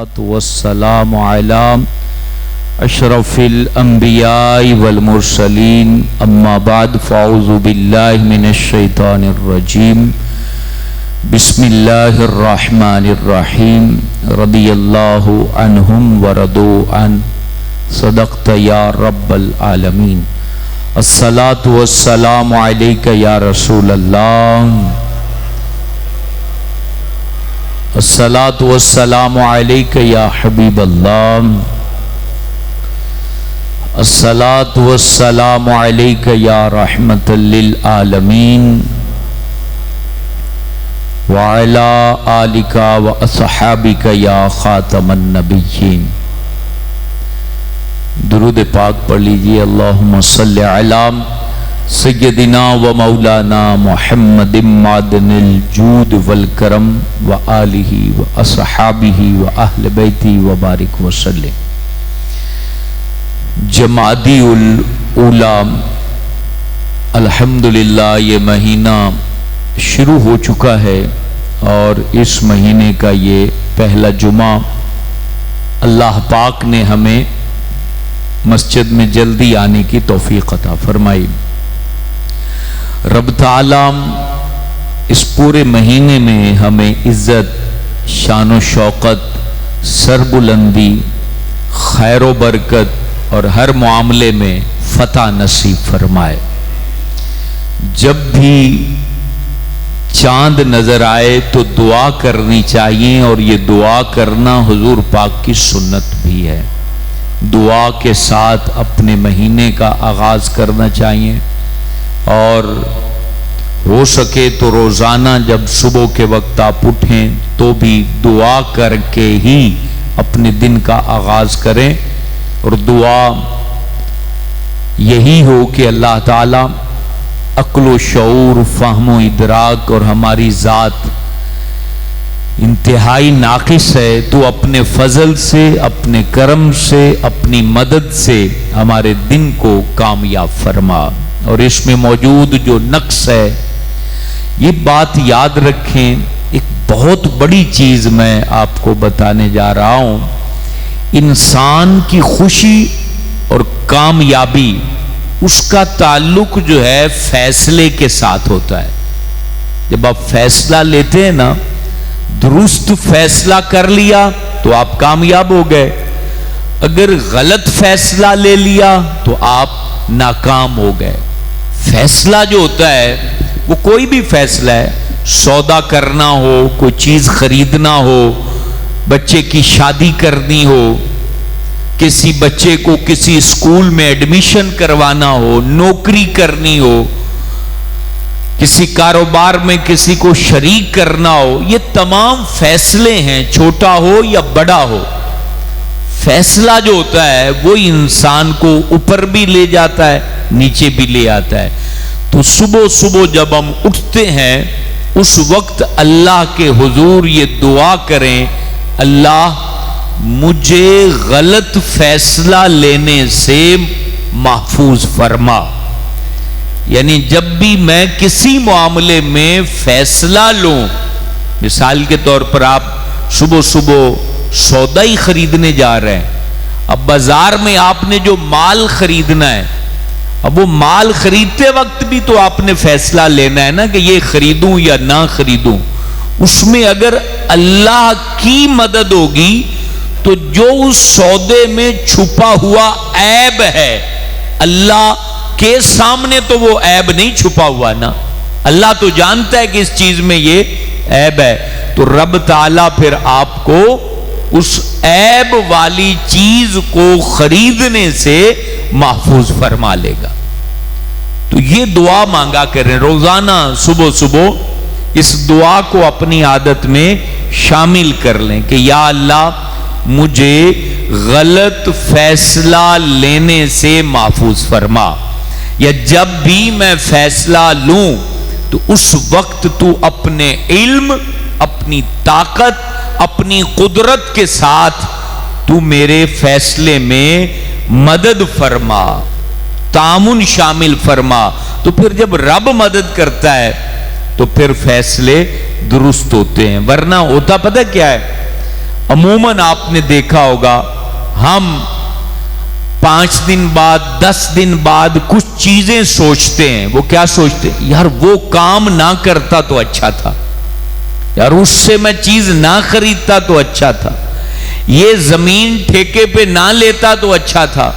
والصلاة والسلام على أشرف الأنبياء والمرسلين أما بعد فأعوذ بالله من الشيطان الرجيم بسم الله الرحمن الرحيم رضي الله عنهم ورضوا عنه صدقت يا رب العالمين الصلاة والسلام عليك يا رسول الله الصلاة والسلام عليك يا حبيب الله الصلاة والسلام عليك يا رحمة للعالمين وعلى آلك وأصحابك يا خاتم النبيين. درود پاک پڑھ لیجئے. اللہم صلی علی سیدنا و مولانا محمد معدن الجود والکرم و آلہ و اصحابہ و اہل بیتی و بارک وسلم. جمادی الاولیٰ الحمدللہ یہ مہینہ شروع ہو چکا ہے اور اس مہینے کا یہ پہلا جمعہ اللہ پاک نے ہمیں مسجد میں جلدی آنے کی توفیق عطا فرمائی. رب تعالیٰ اس پورے مہینے میں ہمیں عزت، شان و شوقت، سربلندی، خیر و برکت اور ہر معاملے میں فتح نصیب فرمائے. جب بھی چاند نظر آئے تو دعا کرنی چاہیے اور یہ دعا کرنا حضور پاک کی سنت بھی ہے. دعا کے ساتھ اپنے مہینے کا آغاز کرنا چاہیے اور ہو سکے تو روزانہ جب صبح کے وقت آپ اٹھیں تو بھی دعا کر کے ہی اپنے دن کا آغاز کریں. اور دعا یہی ہو کہ اللہ تعالیٰ عقل و شعور، فہم و ادراک اور ہماری ذات انتہائی ناقص ہے، تو اپنے فضل سے، اپنے کرم سے، اپنی مدد سے ہمارے دن کو کامیاب فرما. اور اس میں موجود جو نقص ہے یہ بات یاد رکھیں. ایک بہت بڑی چیز میں آپ کو بتانے جا رہا ہوں. انسان کی خوشی اور کامیابی اس کا تعلق جو ہے فیصلے کے ساتھ ہوتا ہے. جب آپ فیصلہ لیتے ہیں نا، درست فیصلہ کر لیا تو آپ کامیاب ہو گئے. اگر غلط فیصلہ لے لیا تو آپ ناکام ہو گئے. فیصلہ جو ہوتا ہے وہ کوئی بھی فیصلہ ہے، سودا کرنا ہو، کوئی چیز خریدنا ہو، بچے کی شادی کرنی ہو، کسی بچے کو کسی اسکول میں ایڈمیشن کروانا ہو، نوکری کرنی ہو، کسی کاروبار میں کسی کو شریک کرنا ہو، یہ تمام فیصلے ہیں، چھوٹا ہو یا بڑا ہو. فیصلہ جو ہوتا ہے وہ انسان کو اوپر بھی لے جاتا ہے، نیچے بھی لے آتا ہے. تو صبح صبح جب ہم اٹھتے ہیں اس وقت اللہ کے حضور یہ دعا کریں، اللہ مجھے غلط فیصلہ لینے سے محفوظ فرما. یعنی جب بھی میں کسی معاملے میں فیصلہ لوں، مثال کے طور پر آپ صبح صبح سودا ہی خریدنے جا رہے ہیں، اب بازار میں آپ نے جو مال خریدنا ہے، اب وہ مال خریدتے وقت بھی تو آپ نے فیصلہ لینا ہے نا کہ یہ خریدوں یا نہ خریدوں. اس میں اگر اللہ کی مدد ہوگی تو جو اس سودے میں چھپا ہوا عیب ہے، اللہ کے سامنے تو وہ عیب نہیں چھپا ہوا نا، اللہ تو جانتا ہے کہ اس چیز میں یہ عیب ہے. تو رب تعالیٰ پھر آپ کو اس عیب والی چیز کو خریدنے سے محفوظ فرما لے گا. تو یہ دعا مانگا کریں روزانہ صبح صبح. اس دعا کو اپنی عادت میں شامل کر لیں کہ یا اللہ مجھے غلط فیصلہ لینے سے محفوظ فرما، یا جب بھی میں فیصلہ لوں تو اس وقت تو اپنے علم، اپنی طاقت، اپنی قدرت کے ساتھ تو میرے فیصلے میں مدد فرما، تعاون شامل فرما. تو پھر جب رب مدد کرتا ہے تو پھر فیصلے درست ہوتے ہیں. ورنہ ہوتا پتہ کیا ہے، عموماً آپ نے دیکھا ہوگا ہم 5 دن بعد 10 دن بعد کچھ چیزیں سوچتے ہیں. وہ کیا سوچتے ہیں؟ یار وہ کام نہ کرتا تو اچھا تھا، یار اس سے میں چیز نہ خریدتا تو اچھا تھا، یہ زمین ٹھیکے پہ نہ لیتا تو اچھا تھا،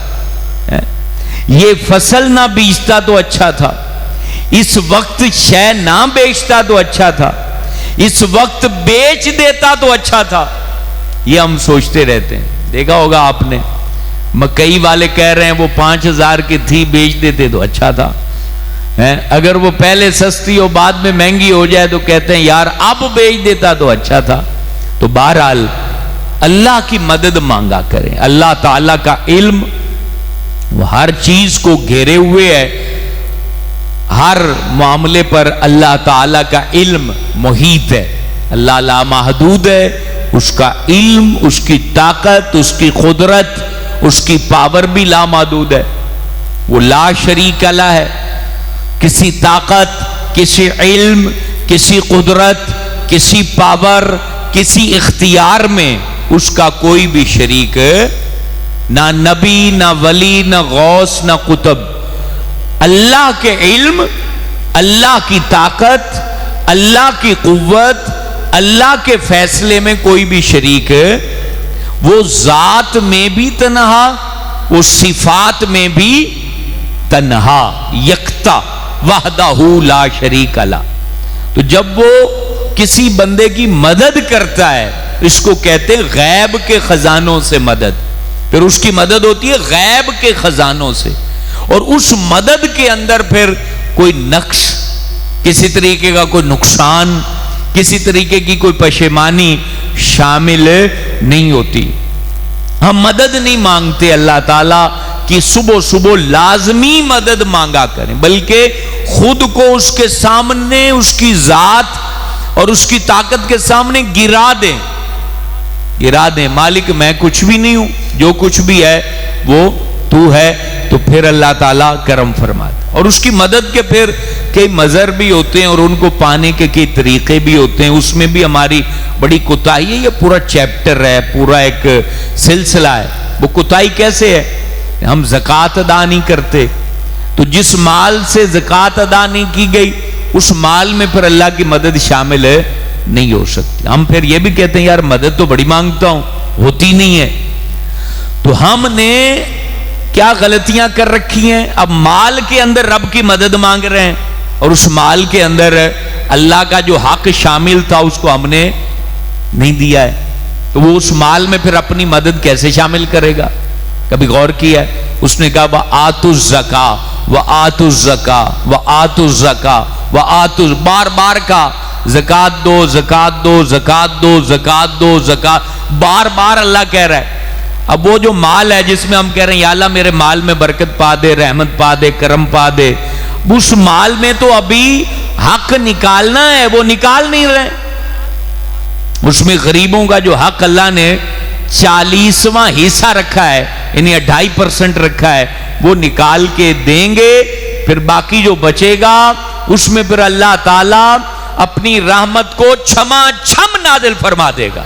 یہ فصل نہ بیچتا تو اچھا تھا، اس وقت شے نہ بیچتا تو اچھا تھا، اس وقت بیچ دیتا تو اچھا تھا. یہ ہم سوچتے رہتے ہیں. دیکھا ہوگا آپ نے مکئی والے کہہ رہے ہیں وہ 5000 کی تھی بیچ دیتے تو اچھا تھا. اگر وہ پہلے سستی ہو بعد میں مہنگی ہو جائے تو کہتے ہیں یار اب بیچ دیتا تو اچھا تھا. تو بہرحال اللہ کی مدد مانگا کریں. اللہ تعالیٰ کا علم وہ ہر چیز کو گھیرے ہوئے ہے، ہر معاملے پر اللہ تعالیٰ کا علم محیط ہے. اللہ لامحدود ہے، اس کا علم، اس کی طاقت، اس کی قدرت، اس کی پاور بھی لامحدود ہے. وہ لا شریک لہ ہے. کسی طاقت، کسی علم، کسی قدرت، کسی پاور، کسی اختیار میں اس کا کوئی بھی شریک، نہ نبی، نہ ولی، نہ غوث، نہ قطب. اللہ کے علم، اللہ کی طاقت، اللہ کی قوت، اللہ کے فیصلے میں کوئی بھی شریک، وہ ذات میں بھی تنہا، وہ صفات میں بھی تنہا، یکتا، وحدہ لا شریک لہ. تو جب وہ کسی بندے کی مدد کرتا ہے اس کو کہتے ہیں غیب کے خزانوں سے مدد. پھر اس کی مدد ہوتی ہے غیب کے خزانوں سے، اور اس مدد کے اندر پھر کوئی نقش، کسی طریقے کا کوئی نقصان، کسی طریقے کی کوئی پشیمانی شامل نہیں ہوتی. ہم مدد نہیں مانگتے اللہ تعالیٰ کی صبح صبح لازمی مدد مانگا کریں، بلکہ خود کو اس کے سامنے، اس کی ذات اور اس کی طاقت کے سامنے گرا دیں. مالک میں کچھ بھی نہیں ہوں، جو کچھ بھی ہے وہ تو ہے. تو پھر اللہ تعالیٰ کرم فرماتا. اور اس کی مدد کے پھر کئی مظہر بھی ہوتے ہیں اور ان کو پانے کے کئی طریقے بھی ہوتے ہیں. اس میں بھی ہماری بڑی کوتاہی ہے. یہ پورا چیپٹر ہے، پورا ایک سلسلہ ہے. وہ کوتاہی کیسے ہے؟ ہم زکوٰۃ ادا نہیں کرتے، تو جس مال سے زکوٰۃ ادا نہیں کی گئی اس مال میں پھر اللہ کی مدد شامل ہے نہیں ہو سکتی. ہم پھر یہ بھی کہتے ہیں یار مدد تو بڑی مانگتا ہوں، ہوتی نہیں ہے. تو ہم نے کیا غلطیاں کر رکھی ہیں؟ اب مال کے اندر رب کی مدد مانگ رہے ہیں اور اس مال کے اندر اللہ کا جو حق شامل تھا اس کو ہم نے نہیں دیا ہے. تو وہ اس مال میں پھر اپنی مدد کیسے شامل کرے گا؟ کبھی غور کیا ہے؟ اس نے کہا وَآتُوا الزَّکَاۃَ وَآتُوا الزَّکَاۃَ وَآتُوا الزَّکَاۃَ وَآتُوا، بار بار کا زکات دو، زکات دو، زکات دو، زکات دو، زکات، بار بار اللہ کہہ رہا ہے. اب وہ جو مال ہے جس میں ہم کہہ رہے ہیں یا اللہ میرے مال میں برکت پا دے، رحمت پا دے، کرم پا دے، اس مال میں تو ابھی حق نکالنا ہے، وہ نکال نہیں رہے. اس میں غریبوں کا جو حق اللہ نے 40واں حصہ رکھا ہے، یعنی 2.5% رکھا ہے، وہ نکال کے دیں گے. پھر باقی جو بچے گا اس میں پھر اللہ تعالیٰ اپنی رحمت کو چھما چھم نازل فرما دے گا.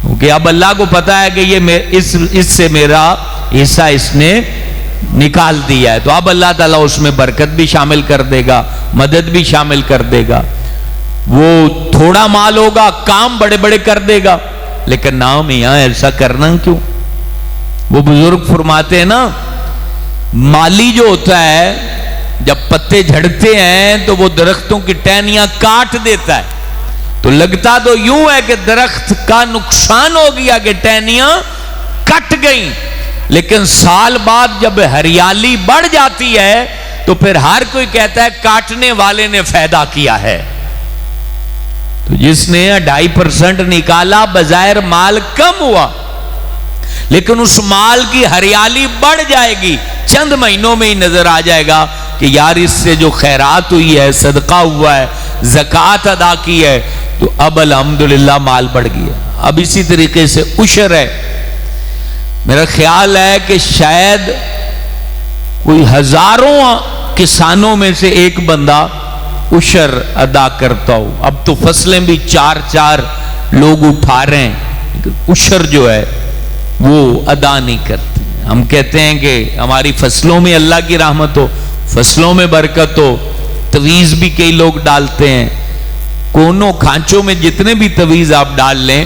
کیونکہ اب اللہ کو پتا ہے کہ یہ اس سے میرا حصہ اس نے نکال دیا ہے، تو اب اللہ تعالیٰ اس میں برکت بھی شامل کر دے گا، مدد بھی شامل کر دے گا. وہ تھوڑا مال ہوگا، کام بڑے بڑے کر دے گا. لیکن نام یہاں ایسا کرنا کیوں؟ وہ بزرگ فرماتے ہیں نا، مالی جو ہوتا ہے جب پتے جھڑتے ہیں تو وہ درختوں کی ٹہنیاں کاٹ دیتا ہے. تو لگتا تو یوں ہے کہ درخت کا نقصان ہو گیا کہ ٹہنیاں کٹ گئیں، لیکن سال بعد جب ہریالی بڑھ جاتی ہے تو پھر ہر کوئی کہتا ہے کاٹنے والے نے فائدہ کیا ہے. تو جس نے 2.5% نکالا بظاہر مال کم ہوا، لیکن اس مال کی ہریالی بڑھ جائے گی. چند مہینوں میں ہی نظر آ جائے گا کہ یار اس سے جو خیرات ہوئی ہے، صدقہ ہوا ہے، زکوٰۃ ادا کی ہے، تو اب الحمدللہ مال بڑھ گیا. اب اسی طریقے سے عشر ہے. میرا خیال ہے کہ شاید کوئی ہزاروں کسانوں میں سے ایک بندہ عشر ادا کرتا ہو. اب تو فصلیں بھی 4-4 لوگ اٹھا رہے ہیں، عشر جو ہے وہ ادا نہیں کرتے۔ ہم کہتے ہیں کہ ہماری فصلوں میں اللہ کی رحمت ہو، فصلوں میں برکت ہو، تویز بھی کئی لوگ ڈالتے ہیں، کونوں کھانچوں میں جتنے بھی تویز آپ ڈال لیں،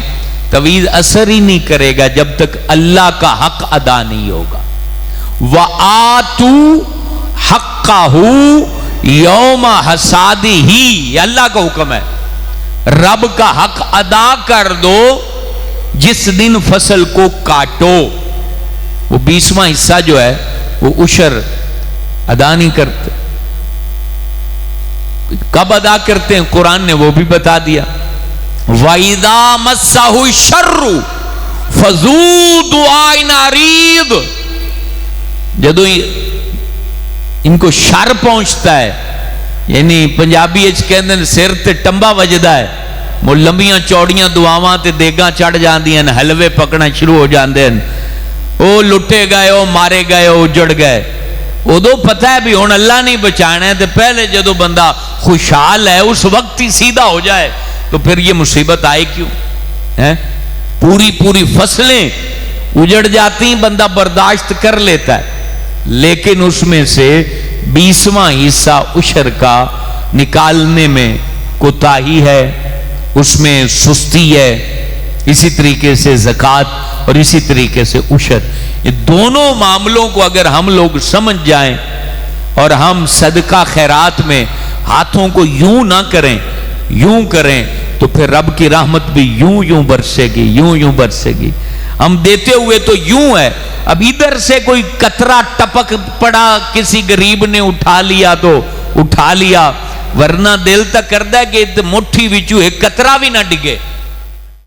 تویز اثر ہی نہیں کرے گا جب تک اللہ کا حق ادا نہیں ہوگا۔ وَآتُوا حَقَّهُ یوم حصادِہ، یہ اللہ کا حکم ہے، رب کا حق ادا کر دو جس دن فصل کو کاٹو۔ وہ 20واں حصہ جو ہے وہ عشر ادا نہیں کرتے۔ کب ادا کرتے ہیں قرآن نے وہ بھی بتا دیا، وَإِذَا مَسَّهُ الشَّرُّ فَذُو دُعَاءٍ عَرِيضٍ، جدو ان کو شر پہنچتا ہے، یعنی پنجابی کہندے ہیں سر تے ٹمبا وجدا ہے، وہ لمبیاں چوڑیاں دعاواں تے دیگاں چڑھ جاندیاں، حلوے پکنا شروع ہو جاندے ہیں، او لٹے گئے، او مارے گئے، او اجڑ گئے۔ ادو پتہ ہے بھی ہن اللہ نہیں بچانا ہے، تو پہلے جدو بندہ خوشحال ہے اس وقت ہی سیدھا ہو جائے تو پھر یہ مصیبت آئے کیوں ہے؟ پوری فصلیں اجڑ جاتی، بندہ برداشت کر لیتا ہے، لیکن اس میں سے 20واں حصہ عشر کا نکالنے میں کوتاہی ہے، اس میں سستی ہے، اسی طریقے سے زکوٰۃ اور اسی طریقے سے عشر۔ یہ دونوں معاملوں کو اگر ہم لوگ سمجھ جائیں اور ہم صدقہ خیرات میں ہاتھوں کو یوں نہ کریں، یوں کریں، تو پھر رب کی رحمت بھی یوں برسے گی، یوں برسے گی۔ ہم دیتے ہوئے تو یوں ہے، اب ادھر سے کوئی قطرہ ٹپک پڑا، کسی غریب نے اٹھا لیا تو اٹھا لیا، ورنہ دل تک کردا ہے کہ مٹھی وچوں ایک قطرہ بھی نہ ڈگے۔